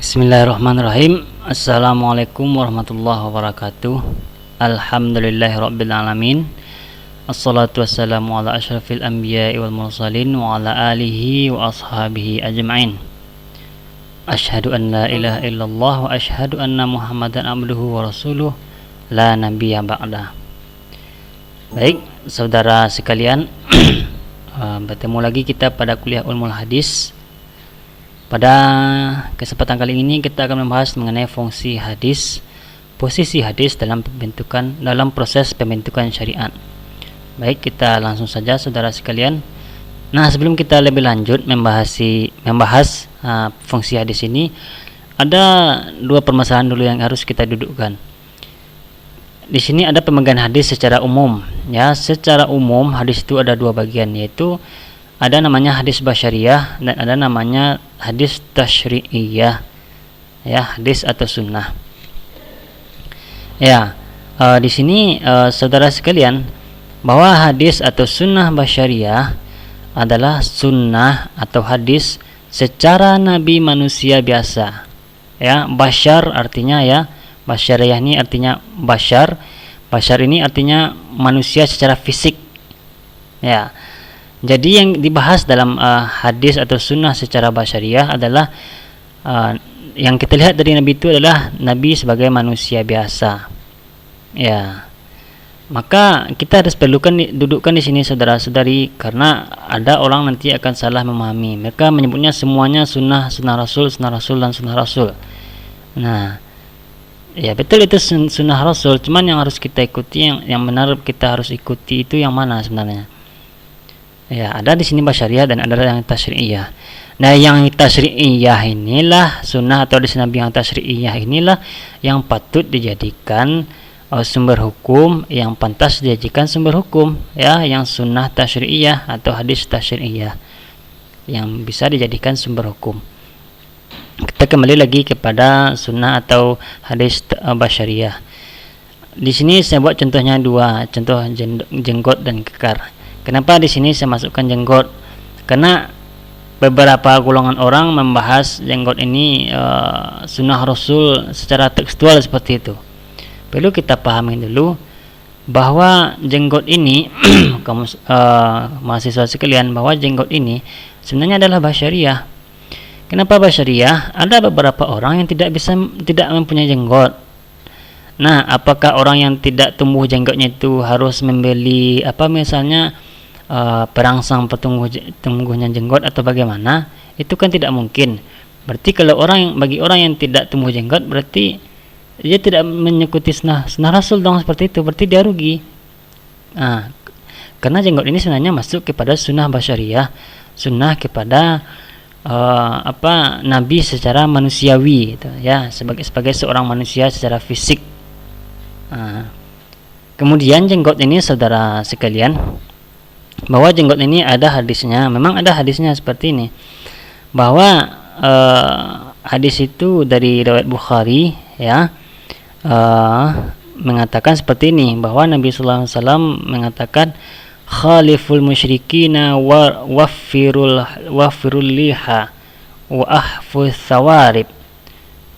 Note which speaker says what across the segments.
Speaker 1: Bismillahirrahmanirrahim. Assalamualaikum warahmatullahi wabarakatuh. Alhamdulillahirrabbilalamin. Assalatu wassalamu ala ashrafil anbiya'i wal mursalin wa ala alihi wa ashabihi ajma'in. Asyhadu an la ilaha illallah wa asyhadu anna muhammadan abduhu wa rasuluh la nabiyya ba'da. Baik, saudara sekalian, bertemu lagi kita pada kuliah Ulumul Hadis. Pada kesempatan kali ini kita akan membahas mengenai fungsi hadis, posisi hadis dalam proses pembentukan syariat. Baik, kita langsung saja saudara sekalian. Nah, sebelum kita lebih lanjut membahas fungsi hadis ini, ada dua permasalahan dulu yang harus kita dudukkan. Di sini ada pemegang hadis secara umum. Ya, secara umum hadis itu ada dua bagian, yaitu ada namanya hadis basyariyah dan ada namanya hadis tasyri'iyah, ya, hadis atau sunnah. Ya, di sini saudara sekalian, bahwa hadis atau sunnah basyariyah adalah sunnah atau hadis secara nabi manusia biasa. Ya, basyar artinya basyariyah ini artinya basyar. Basyar ini artinya manusia secara fisik. Ya. Jadi yang dibahas dalam hadis atau sunnah secara basyariyah adalah yang kita lihat dari Nabi itu adalah Nabi sebagai manusia biasa. Ya, maka kita harus dudukkan di sini saudara-saudari, karena ada orang nanti akan salah memahami. Mereka menyebutnya semuanya sunnah Rasul, sunnah Rasul dan sunnah Rasul. Nah, ya betul itu sunnah Rasul. Cuman yang harus kita ikuti, yang benar kita harus ikuti itu yang mana sebenarnya? Ya, ada di sini basyariyah dan ada yang tasyri'iyah. Nah, yang tasyri'iyah inilah sunnah atau hadis Nabi yang tasyri'iyah inilah yang patut dijadikan sumber hukum, yang pantas dijadikan sumber hukum, ya, yang sunnah tasyri'iyah atau hadis tasyri'iyah yang bisa dijadikan sumber hukum. Kita kembali lagi kepada sunnah atau hadis basyariyah. Di sini saya buat contohnya dua, contoh jenggot dan kekar. Kenapa di sini saya masukkan jenggot? Karena beberapa golongan orang membahas jenggot ini sunnah Rasul secara tekstual seperti itu. Perlu kita pahami dulu bahwa jenggot ini kamu mahasiswa sekalian, bahwa jenggot ini sebenarnya adalah basyariyah. Kenapa basyariyah? Ada beberapa orang yang tidak mempunyai jenggot. Nah, apakah orang yang tidak tumbuh jenggotnya itu harus membeli misalnya perangsang tumbuhnya jenggot atau bagaimana? Itu kan tidak mungkin. Berarti kalau bagi orang yang tidak tumbuh jenggot, berarti dia tidak mengikuti sunnah Rasul dong, seperti itu. Berarti dia rugi. Nah, karena jenggot ini sebenarnya masuk kepada sunnah basyariyah, sunnah kepada Nabi secara manusiawi, gitu, ya, sebagai seorang manusia secara fisik. Kemudian jenggot ini saudara sekalian, bahwa jenggot ini ada hadisnya, memang ada hadisnya seperti ini, bahwa hadis itu dari riwayat Bukhari, ya, mengatakan seperti ini, bahwa Nabi sallallahu alaihi wasallam mengatakan khaliful musyrikina wa wafirul liha wa ahfuz sawarib.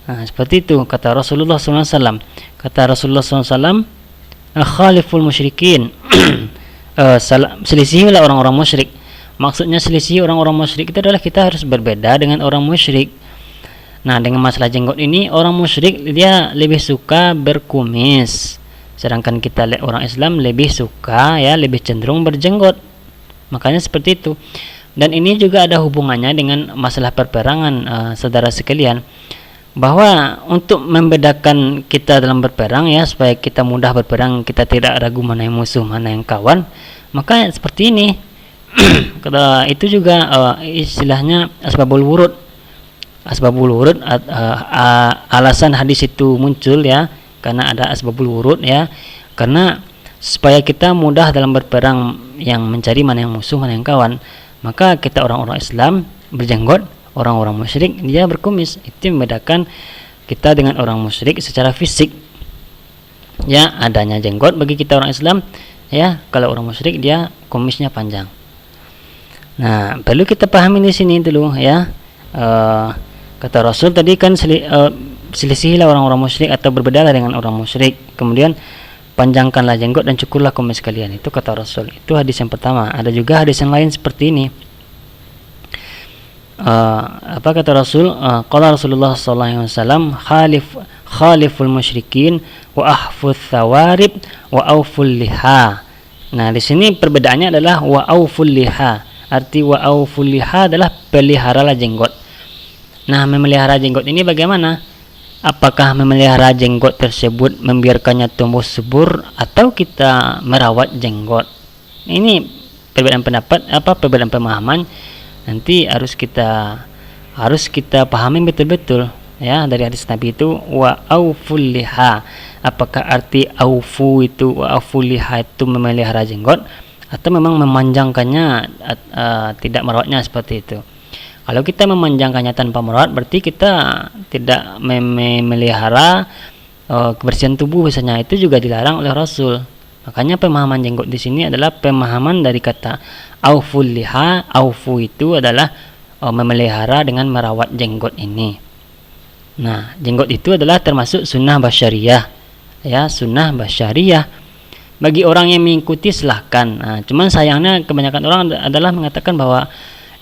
Speaker 1: Nah, seperti itu kata Rasulullah SAW. Kata Rasulullah SAW, khaliful musyrikin, selisihilah orang-orang musyrik. Maksudnya selisih orang-orang musyrik itu adalah kita harus berbeda dengan orang musyrik. Nah, dengan masalah jenggot ini, orang musyrik dia lebih suka berkumis, sedangkan kita orang Islam lebih suka, ya, lebih cenderung berjenggot. Makanya seperti itu. Dan ini juga ada hubungannya dengan masalah perperangan, saudara sekalian, bahwa untuk membedakan kita dalam berperang, ya, supaya kita mudah berperang, kita tidak ragu mana yang musuh, mana yang kawan, maka seperti ini. Itu juga istilahnya asbabul wurud. Asbabul wurud, alasan hadis itu muncul, ya, karena ada asbabul wurud, ya, karena supaya kita mudah dalam berperang, yang mencari mana yang musuh, mana yang kawan, maka kita orang-orang Islam berjenggot, orang-orang musyrik dia berkumis. Itu membedakan kita dengan orang musyrik secara fisik, ya, adanya jenggot bagi kita orang Islam, ya, kalau orang musyrik dia kumisnya panjang. Nah, perlu kita pahami di sini dulu, ya. Kata Rasul tadi kan selisihilah orang-orang musyrik atau berbedalah dengan orang musyrik. Kemudian panjangkanlah jenggot dan cukurlah kumis kalian. Itu kata Rasul. Itu hadis yang pertama. Ada juga hadis yang lain seperti ini. Apa kata Rasul? Qala Rasulullah sallallahu alaihi wasallam, khaliful musyrikin wa ahfuz thawarib wa auful liha. Nah, di sini perbedaannya adalah wa auful liha. Arti wa auful liha adalah peliharalah jenggot. Nah, memelihara jenggot ini bagaimana? Apakah memelihara jenggot tersebut membiarkannya tumbuh subur atau kita merawat jenggot? Ini perbedaan pendapat, perbedaan pemahaman. Nanti harus kita pahami betul-betul ya dari hadis Nabi itu wa auful liha. Apakah arti aufu itu wa auful liha itu memelihara jenggot atau memang memanjangkannya, tidak merawatnya seperti itu? Kalau kita memanjangkannya tanpa merawat, berarti kita tidak memelihara kebersihan tubuh misalnya. Itu juga dilarang oleh Rasul. Makanya pemahaman jenggot di sini adalah pemahaman dari kata auful liha. Aufu itu adalah memelihara dengan merawat jenggot ini. Nah, jenggot itu adalah termasuk sunnah basyariah. Ya, sunnah basyariah. Bagi orang yang mengikuti silahkan. Nah, cuman sayangnya kebanyakan orang adalah mengatakan bahwa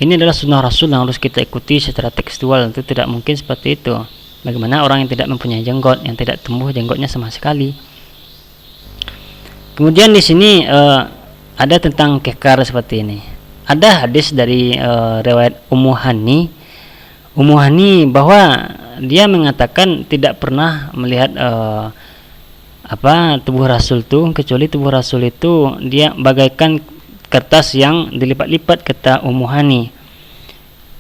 Speaker 1: ini adalah sunnah Rasul yang harus kita ikuti secara tekstual. Itu tidak mungkin seperti itu. Bagaimana orang yang tidak mempunyai jenggot, yang tidak tumbuh jenggotnya sama sekali. Kemudian di sini ada tentang kekar seperti ini. Ada hadis dari riwayat Ummu Hani bahwa dia mengatakan tidak pernah melihat tubuh Rasul itu, kecuali tubuh Rasul itu dia bagaikan kertas yang dilipat-lipat, kata Ummu Hani.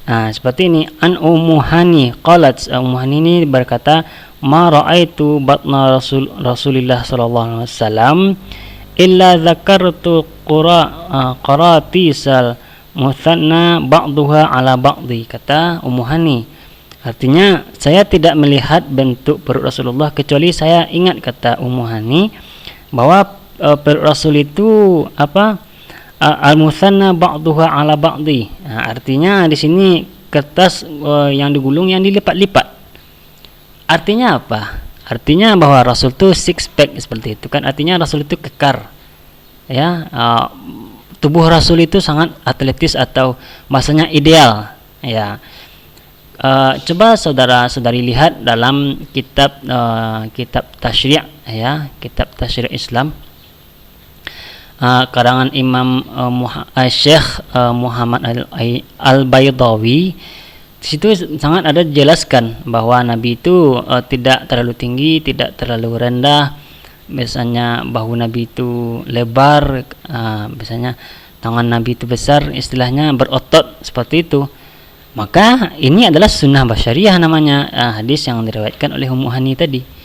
Speaker 1: Nah, seperti ini. An Ummu Hani qalat, Ummu Hani ini berkata, ma ra'aitu batna Rasulillah sallallahu alaihi wasallam illa dzakartu qaratisal muthanna ba'daha ala ba'di, kata Ummu Hani. Artinya, saya tidak melihat bentuk perut Rasulullah kecuali saya ingat, kata Ummu Hani, bahwa perut Rasul itu al-muthanna ba'daha ala ba'di. Nah, artinya di sini kertas yang digulung yang dilipat-lipat. Artinya apa? Artinya bahwa Rasul itu six pack seperti itu kan. Artinya Rasul itu kekar. Ya, tubuh Rasul itu sangat atletis atau bahasanya ideal. Ya. Coba saudara-saudari lihat dalam kitab tasyri', ya, kitab tasyri' Islam. Karangan Imam Syekh Muhammad Al-Baydawi. Di situ sangat ada dijelaskan bahwa Nabi itu tidak terlalu tinggi, tidak terlalu rendah. Biasanya bahu Nabi itu lebar, biasanya tangan Nabi itu besar, istilahnya berotot seperti itu. Maka ini adalah sunnah basyariah namanya, hadis yang diriwayatkan oleh Ummu Hani tadi.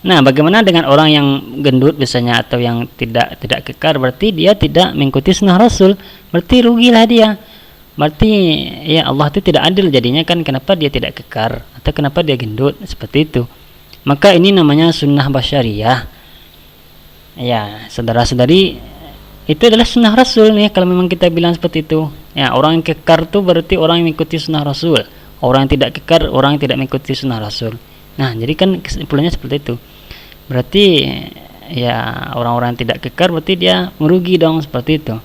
Speaker 1: Nah, bagaimana dengan orang yang gendut biasanya atau yang tidak kekar? Berarti dia tidak mengikuti sunnah Rasul. Berarti rugilah dia. Berarti ya Allah itu tidak adil jadinya kan, kenapa dia tidak kekar atau kenapa dia gendut seperti itu. Maka ini namanya sunnah basyariah. Ya, saudara-saudari, itu adalah sunnah Rasul nih kalau memang kita bilang seperti itu. Ya, orang yang kekar itu berarti orang yang mengikuti sunnah Rasul. Orang yang tidak kekar, orang yang tidak mengikuti sunnah Rasul. Nah, jadi kan kesimpulannya seperti itu. Berarti ya orang-orang yang tidak kekar berarti dia merugi dong, seperti itu.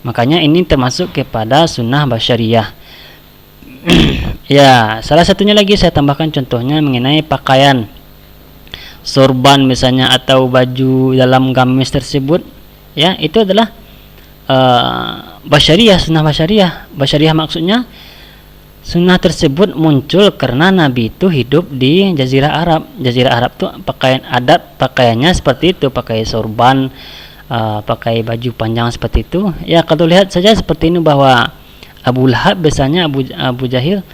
Speaker 1: Makanya ini termasuk kepada sunnah basyariah. Ya, salah satunya lagi saya tambahkan contohnya mengenai pakaian. Sorban misalnya atau baju dalam gamis tersebut, ya, itu adalah basyariah, sunnah basyariah. Basyariah maksudnya sunnah tersebut muncul karena Nabi itu hidup di Jazirah Arab. Jazirah Arab tuh pakaian adat, pakaiannya seperti itu, pakai sorban, pakai baju panjang seperti itu. Ya, kalau lihat saja seperti ini bahwa Abu Lahab biasanya Abu Jahil,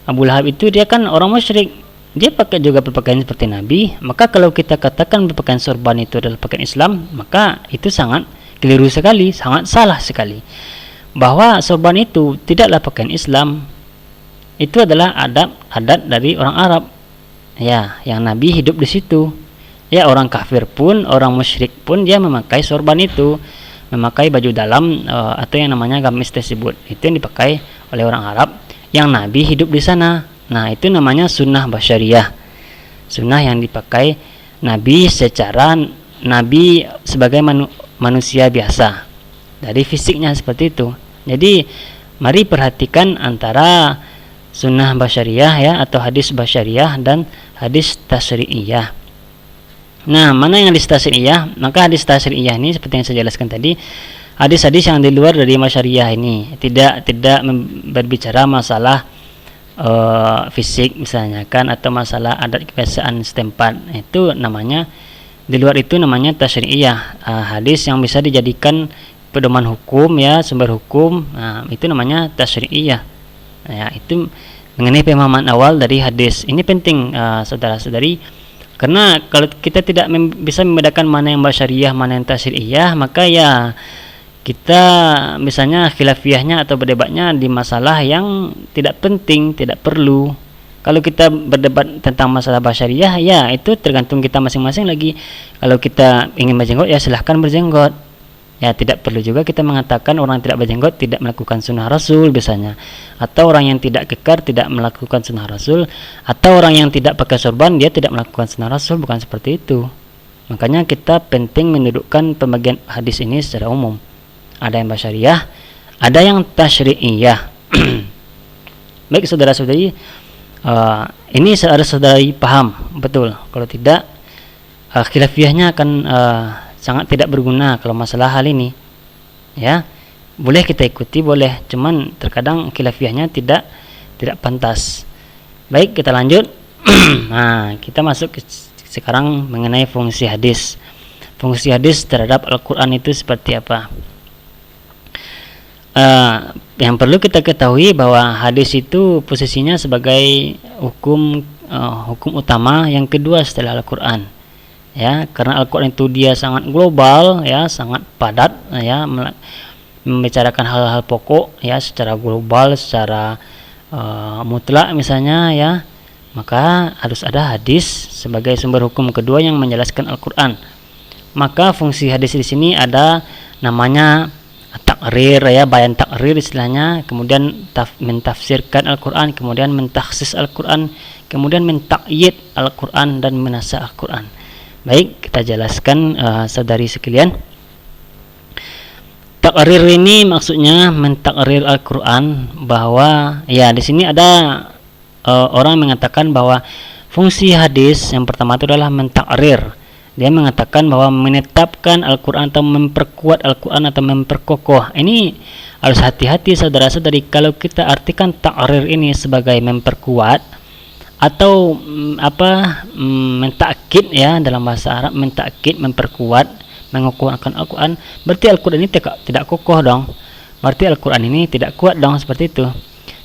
Speaker 1: Abu Lahab itu dia kan orang musyrik. Dia pakai juga berpakaian seperti Nabi. Maka kalau kita katakan berpakaian sorban itu adalah pakaian Islam, maka itu sangat keliru sekali, sangat salah sekali. Bahwa sorban itu tidaklah pakaian Islam. Itu adalah adat dari orang Arab. Ya, yang Nabi hidup di situ. Ya, orang kafir pun, orang musyrik pun dia memakai sorban itu, memakai baju dalam atau yang namanya gamis tersebut. Itu yang dipakai oleh orang Arab yang Nabi hidup di sana. Nah, itu namanya sunnah basyariah. Sunnah yang dipakai Nabi secara Nabi sebagai manusia biasa. Dari fisiknya seperti itu. Jadi mari perhatikan antara sunnah basyariah ya atau hadis basyariah dan hadis tasyri'iyah. Nah, mana yang hadis tasyri'iyah? Maka hadis tasyri'iyah ini seperti yang saya jelaskan tadi, hadis-hadis yang di luar dari masyariah ini, tidak berbicara masalah fisik misalnya kan, atau masalah adat kebiasaan setempat. Itu namanya, di luar itu namanya tasyri'iyah, hadis yang bisa dijadikan pedoman hukum ya, sumber hukum. Nah, itu namanya tasyri'iyah. Ya, itu mengenai pemahaman awal dari hadis. Ini penting saudara-saudari, karena kalau kita tidak bisa membedakan mana yang basyariah, mana yang tasyri'iyah, maka ya kita misalnya khilafiyahnya atau berdebatnya di masalah yang tidak penting, tidak perlu. Kalau kita berdebat tentang masalah basyariah, ya itu tergantung kita masing-masing lagi. Kalau kita ingin berjenggot, ya silahkan berjenggot. Ya, tidak perlu juga kita mengatakan orang yang tidak berjenggot tidak melakukan sunnah Rasul biasanya, atau orang yang tidak kekar tidak melakukan sunnah Rasul, atau orang yang tidak pakai sorban dia tidak melakukan sunnah Rasul. Bukan seperti itu. Makanya kita penting mendudukkan pembagian hadis ini secara umum. Ada yang basyariah, ada yang tasyri'iyah. Baik saudara-saudari, ini saudara-saudari paham betul. Kalau tidak, khilafiyahnya akan sangat tidak berguna kalau masalah hal ini. Ya, boleh kita ikuti, boleh, cuman terkadang khilafiyahnya tidak pantas. Baik, kita lanjut. Nah, kita masuk sekarang mengenai fungsi hadis. Fungsi hadis terhadap Al-Quran itu seperti apa? Yang perlu kita ketahui bahwa hadis itu posisinya sebagai hukum utama yang kedua setelah Al-Quran. Ya, karena Al-Quran itu dia sangat global ya, sangat padat ya, membicarakan hal-hal pokok ya secara global, secara mutlak misalnya ya, maka harus ada hadis sebagai sumber hukum kedua yang menjelaskan Al-Quran. Maka fungsi hadis di sini ada namanya takrir ya, bayan takrir istilahnya, kemudian mentafsirkan Al-Quran, kemudian mentakhsis Al-Quran, kemudian mentaqyid Al-Quran dan menasah Al-Quran. Baik, kita jelaskan saudari sekalian. Takrir ini maksudnya mentakrir Al-Quran, bahwa ya di sini ada orang mengatakan bahwa fungsi hadis yang pertama itu adalah mentakrir. Dia mengatakan bahwa menetapkan Al-Quran atau memperkuat Al-Quran atau memperkokoh. Ini harus hati-hati saudara-saudari. Kalau kita artikan takrir ini sebagai memperkuat atau mentakid ya, dalam bahasa Arab mentakid, memperkuat, mengukuhkan Al-Quran, berarti Al-Quran ini tidak kokoh dong, berarti Al-Quran ini tidak kuat dong, seperti itu.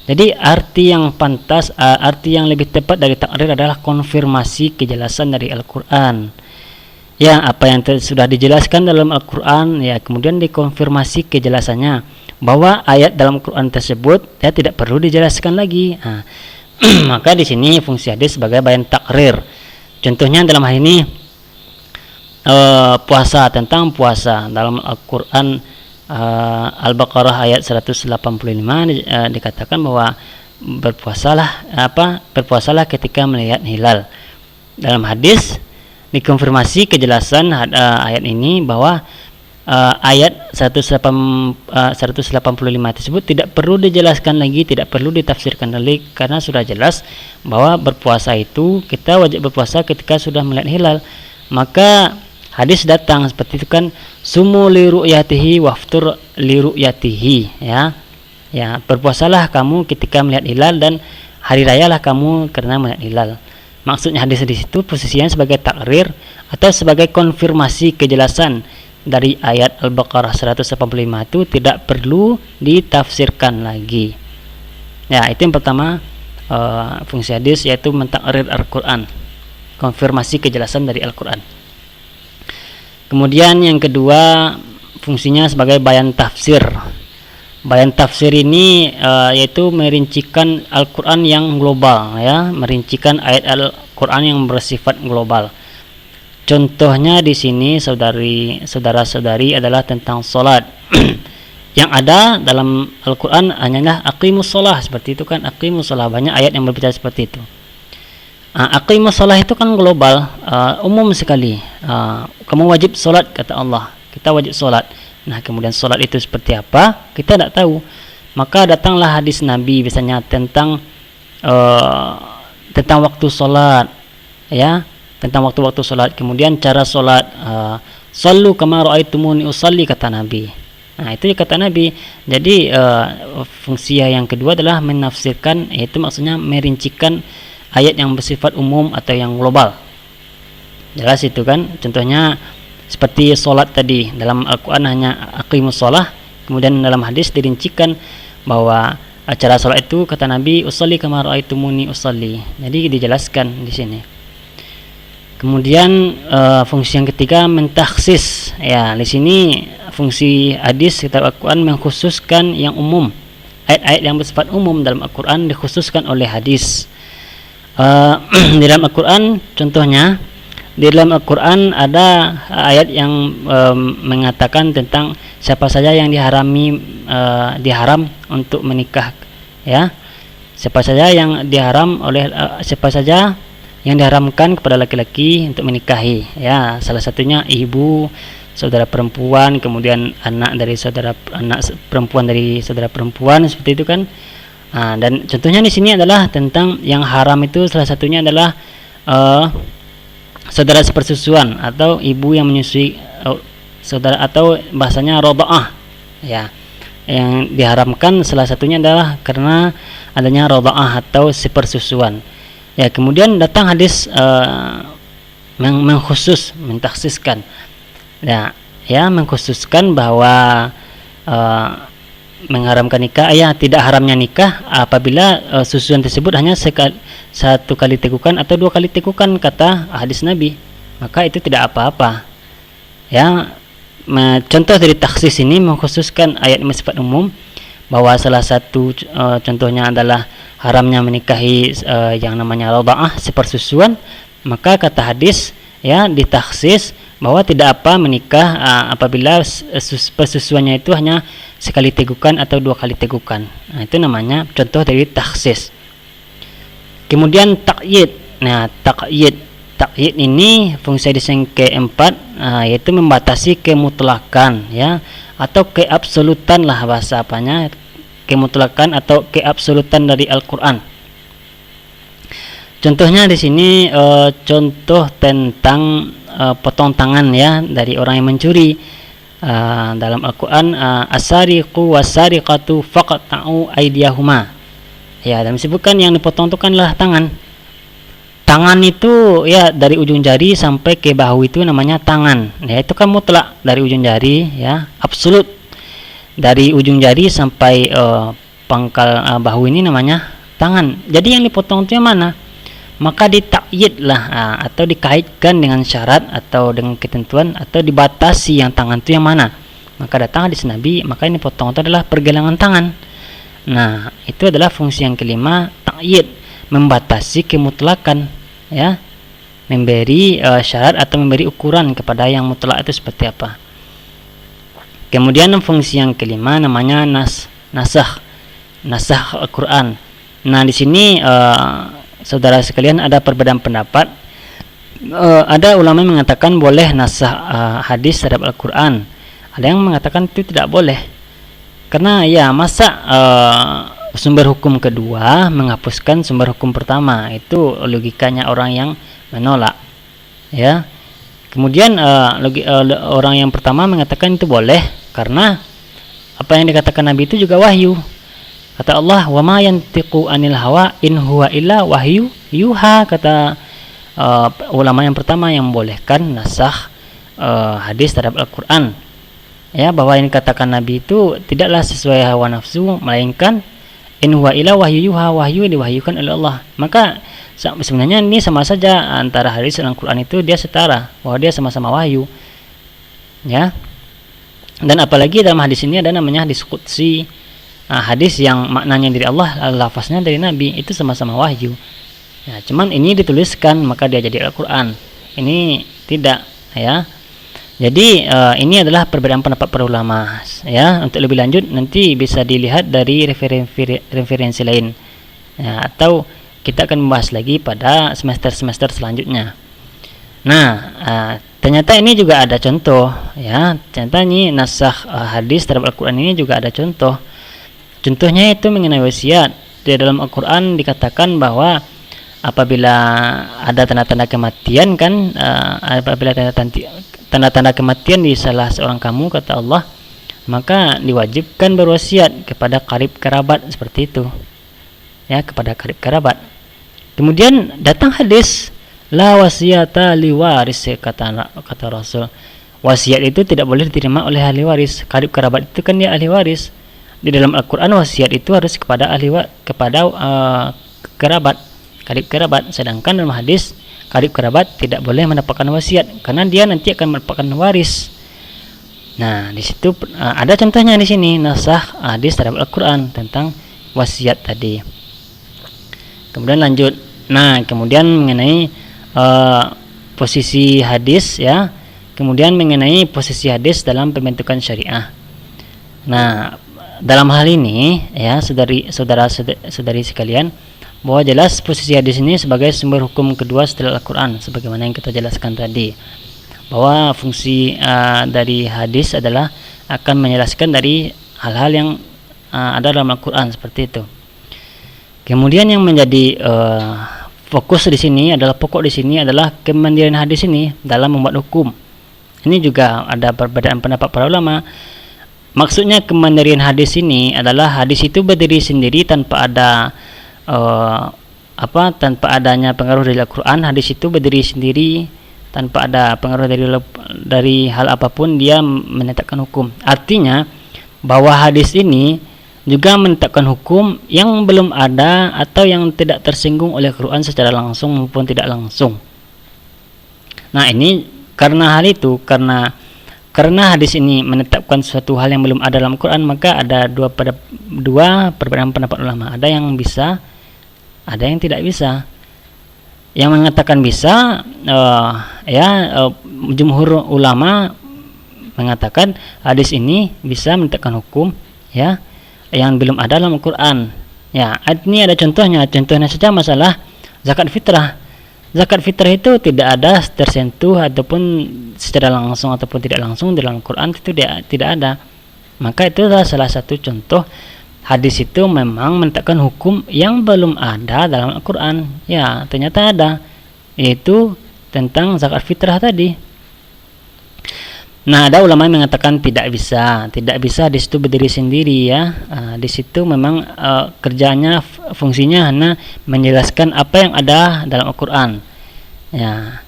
Speaker 1: Jadi arti yang pantas, arti yang lebih tepat dari takrir adalah konfirmasi kejelasan dari Al-Quran ya, apa yang sudah dijelaskan dalam Al-Quran ya, kemudian dikonfirmasi kejelasannya, bahwa ayat dalam Quran tersebut ya tidak perlu dijelaskan lagi. Maka di sini fungsi hadis sebagai bayan takrir. Contohnya dalam hal ini puasa, tentang puasa dalam Al-Quran Al-Baqarah ayat 185 dikatakan bahwa berpuasalah ketika melihat hilal. Dalam hadis dikonfirmasi kejelasan ayat ini bahwa ayat 185 tersebut tidak perlu dijelaskan lagi, tidak perlu ditafsirkan lagi, karena sudah jelas bahwa berpuasa itu kita wajib berpuasa ketika sudah melihat hilal. Maka hadis datang seperti itu kan, sumu li ru'yatihi waftur li ru'yatihi ya. Ya, berpuasalah kamu ketika melihat hilal dan hari rayalah kamu karena melihat hilal. Maksudnya hadis di situ posisinya sebagai takrir atau sebagai konfirmasi kejelasan dari ayat Al-Baqarah 185 itu tidak perlu ditafsirkan lagi. Ya, itu yang pertama, fungsi hadis, yaitu mentakrir Al-Quran, konfirmasi kejelasan dari Al-Quran. Kemudian yang kedua, fungsinya sebagai bayan tafsir. Bayan tafsir ini yaitu merincikan Al-Quran yang global ya, merincikan ayat Al-Quran yang bersifat global. Contohnya di sini saudara-saudari adalah tentang salat. Yang ada dalam Al-Quran hanyalah aqimus shalah, seperti itu kan, aqimus shalah, banyak ayat yang berbicara seperti itu. Aqimus shalah itu kan global, umum sekali. Kamu wajib sholat, kata Allah, kita wajib sholat. Nah, kemudian sholat itu seperti apa, kita tidak tahu. Maka datanglah hadis Nabi biasanya tentang waktu sholat, ya, tentang waktu-waktu sholat, kemudian cara sholat. Shallu kama ra'aitumuni usalli, kata Nabi. Nah, itu kata Nabi. Jadi fungsi yang kedua adalah menafsirkan, yaitu maksudnya merincikan ayat yang bersifat umum atau yang global. Jelas itu kan, contohnya seperti sholat tadi, dalam Al-Quran hanya aqimus shalah, kemudian dalam hadis dirincikan bahwa cara sholat itu kata Nabi usalli kama ra'aitumuni usalli. Jadi dijelaskan di sini. Kemudian fungsi yang ketiga mentakhsis. Ya, di sini fungsi hadis kitab Al-Quran mengkhususkan yang umum. Ayat-ayat yang bersifat umum dalam Al-Quran dikhususkan oleh hadis. Di dalam Al-Quran, contohnya di dalam Al-Quran ada ayat yang mengatakan tentang siapa saja yang diharam untuk menikah, ya. Siapa saja yang diharamkan kepada laki-laki untuk menikahi, ya, salah satunya ibu, saudara perempuan, kemudian anak perempuan dari saudara perempuan, seperti itu kan. Dan contohnya di sini adalah tentang yang haram itu, salah satunya adalah saudara sepersusuan atau ibu yang menyusui saudara, atau bahasanya roda'ah, ya. Yang diharamkan salah satunya adalah karena adanya roda'ah atau sepersusuan. Ya, kemudian datang hadis mentakhsiskan, ya, mengkhususkan bahwa mengharamkan nikah, ya, tidak haramnya nikah apabila susuan tersebut hanya satu kali tegukan atau dua kali tegukan, kata hadis Nabi, maka itu tidak apa-apa. Ya, contoh dari takhsis ini mengkhususkan ayat bersifat umum, bahwa salah satu contohnya adalah haramnya menikahi yang namanya radha'ah, sepersusuan, maka kata hadis, ya, ditakhsis bahwa tidak apa menikah apabila persusuannya itu hanya sekali tegukan atau dua kali tegukan. Nah, itu namanya contoh dari takhsis. Kemudian taqyid. Nah, taqyid ini fungsi hadis yang keempat, yaitu membatasi kemutlakan, ya, atau keabsolutan lah bahasa apanya, kemutlakan atau keabsolutan dari Al-Quran. Contohnya di sini contoh tentang potong tangan, ya, dari orang yang mencuri. Dalam Al-Quran, as-sariqu was-sariqatu faqta'u aydiyahuma. Ya, dan disebutkan yang dipotong itu kanlah tangan. Tangan itu, ya, dari ujung jari sampai ke bahu itu namanya tangan. Ya, itu kan mutlak dari ujung jari, ya, absolut. Dari ujung jari sampai pangkal bahu ini namanya tangan. Jadi yang dipotong itu yang mana? Maka ditakyid lah, atau dikaitkan dengan syarat atau dengan ketentuan, atau dibatasi yang tangan itu yang mana. Maka datang hadis Nabi, maka ini potong itu adalah pergelangan tangan. Nah, itu adalah fungsi yang kelima, takyid, membatasi kemutlakan, ya, memberi syarat atau memberi ukuran kepada yang mutlak itu seperti apa. Kemudian fungsi yang kelima namanya nasakh Al-Quran. Nah, di sini saudara sekalian ada perbedaan pendapat. Ada ulama yang mengatakan boleh nasakh hadis terhadap Al-Quran. Ada yang mengatakan itu tidak boleh. Karena, ya, masa sumber hukum kedua menghapuskan sumber hukum pertama, itu logikanya orang yang menolak, ya. Kemudian orang yang pertama mengatakan itu boleh karena apa yang dikatakan Nabi itu juga wahyu. Kata Allah, wa ma yantiqu anil hawa in huwa illa wahyu yuha. Kata ulama yang pertama yang membolehkan nasakh hadis terhadap Al-Quran, ya, bahwa yang dikatakan Nabi itu tidaklah sesuai hawa nafsu, melainkan in huwa illa wahyu yuha, wahyu diwahyukan oleh Allah. Maka sebenarnya ini sama saja antara hadis dan Al-Quran itu dia setara, bahwa dia sama-sama wahyu, ya. Dan apalagi dalam hadis ini ada namanya hadis qudsi, hadis yang maknanya dari Allah, lafaznya dari Nabi, itu sama-sama wahyu. Ya, cuman ini dituliskan maka dia jadi Al-Quran, ini tidak, ya. Jadi ini adalah perbedaan pendapat para ulama. Ya, untuk lebih lanjut nanti bisa dilihat dari referensi lain. Ya, atau kita akan membahas lagi pada semester-semester selanjutnya. Nah, ternyata ini juga ada contoh, ya. Ternyata ini nasakh hadis terhadap Al-Quran ini juga ada contoh. Contohnya itu mengenai wasiat. Di dalam Al-Quran dikatakan bahwa apabila ada tanda-tanda kematian kan, apabila tanda-tanda kematian di salah seorang kamu, kata Allah, maka diwajibkan berwasiat kepada karib kerabat, seperti itu. Ya, kepada karib kerabat. Kemudian datang hadis la wasiyata li waris, kata Rasul. Wasiat itu tidak boleh diterima oleh ahli waris. Karib kerabat itu kan dia ahli waris. Di dalam Al-Qur'an wasiat itu harus kepada kerabat, karib kerabat. Sedangkan dalam hadis karib kerabat tidak boleh mendapatkan wasiat karena dia nanti akan mendapatkan waris. Nah, di situ ada contohnya di sini nasakh hadis terhadap Al-Qur'an tentang wasiat tadi. Kemudian lanjut. Nah, kemudian mengenai posisi hadis, ya. Kemudian mengenai posisi hadis dalam pembentukan syariah. Nah, dalam hal ini, ya, saudara-saudari sekalian, bahwa jelas posisi hadis ini sebagai sumber hukum kedua setelah Al-Quran, sebagaimana yang kita jelaskan tadi, bahwa fungsi dari hadis adalah akan menjelaskan dari hal-hal yang ada dalam Al-Quran, seperti itu. Kemudian yang menjadi fokus di sini adalah pokok di sini adalah kemandirian hadis ini dalam membuat hukum. Ini juga ada perbedaan pendapat para ulama. Maksudnya kemandirian hadis ini adalah hadis itu berdiri sendiri tanpa ada tanpa adanya pengaruh dari Al-Quran. Hadis itu berdiri sendiri tanpa ada pengaruh dari hal apapun, dia menetapkan hukum. Artinya bahwa hadis ini juga menetapkan hukum yang belum ada atau yang tidak tersinggung oleh Al-Quran secara langsung maupun tidak langsung. Nah, ini karena hal itu, karena hadis ini menetapkan suatu hal yang belum ada dalam Al-Quran, maka ada dua perbedaan pendapat ulama. Ada yang bisa, ada yang tidak bisa. Yang mengatakan bisa, jumhur ulama mengatakan hadis ini bisa menetapkan hukum, ya, yang belum ada dalam Al-Quran. Ya, ini ada contohnya. Contohnya saja masalah zakat fitrah. Zakat fitrah itu tidak ada tersentuh ataupun secara langsung ataupun tidak langsung dalam Al-Quran, itu tidak ada. Maka itu adalah salah satu contoh hadis itu memang menetapkan hukum yang belum ada dalam Al-Quran. Ya, ternyata ada, yaitu tentang zakat fitrah tadi. Nah, ada ulama yang mengatakan tidak bisa di situ berdiri sendiri, ya. Di situ memang kerjanya, fungsinya hanya menjelaskan apa yang ada dalam Al-Quran. Ya,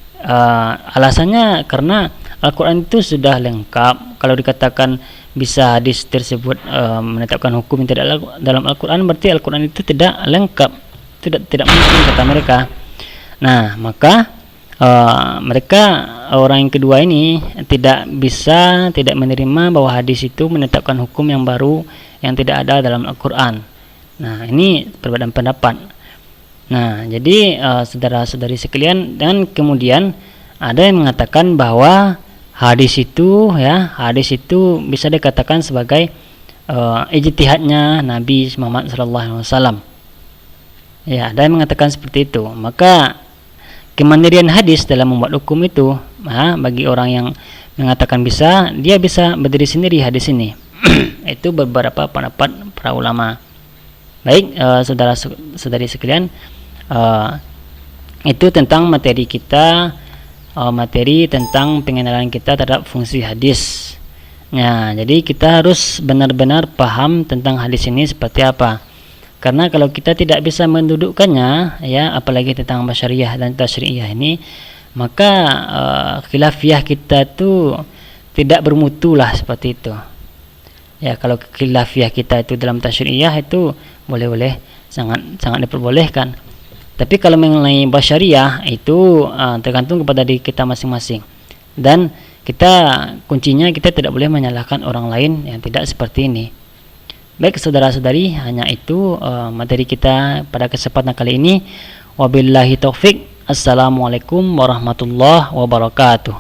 Speaker 1: alasannya karena Al-Quran itu sudah lengkap. Kalau dikatakan bisa hadis tersebut menetapkan hukum yang tidak dalam Al-Quran, berarti Al-Quran itu tidak lengkap, tidak mungkin, kata mereka. Nah, maka mereka, orang yang kedua ini, tidak menerima bahwa hadis itu menetapkan hukum yang baru yang tidak ada dalam Al-Quran. Nah, ini perbedaan pendapat. Nah, jadi saudara-saudari sekalian, dan kemudian ada yang mengatakan bahwa hadis itu bisa dikatakan sebagai ijtihadnya Nabi Muhammad SAW. Ya, ada yang mengatakan seperti itu. Maka kemandirian hadis dalam membuat hukum itu, bagi orang yang mengatakan bisa, dia bisa berdiri sendiri hadis ini. Itu beberapa pendapat para ulama. Baik, saudara-saudari sekalian, itu tentang materi kita, materi tentang pengenalan kita terhadap fungsi hadis. Nah, jadi kita harus benar-benar paham tentang hadis ini seperti apa. Karena kalau kita tidak bisa mendudukkannya, ya, apalagi tentang basyariyah dan tasyri'iyah ini, maka khilafiyah kita itu tidak bermutu lah, seperti itu. Ya, kalau khilafiyah kita itu dalam tasyri'iyah itu boleh-boleh, sangat diperbolehkan. Tapi kalau mengenai basyariyah itu tergantung kepada diri kita masing-masing. Dan kuncinya kita tidak boleh menyalahkan orang lain yang tidak seperti ini. Baik, saudara-saudari, hanya itu materi kita pada kesempatan kali ini. Wabillahi taufik. Assalamualaikum warahmatullahi wabarakatuh.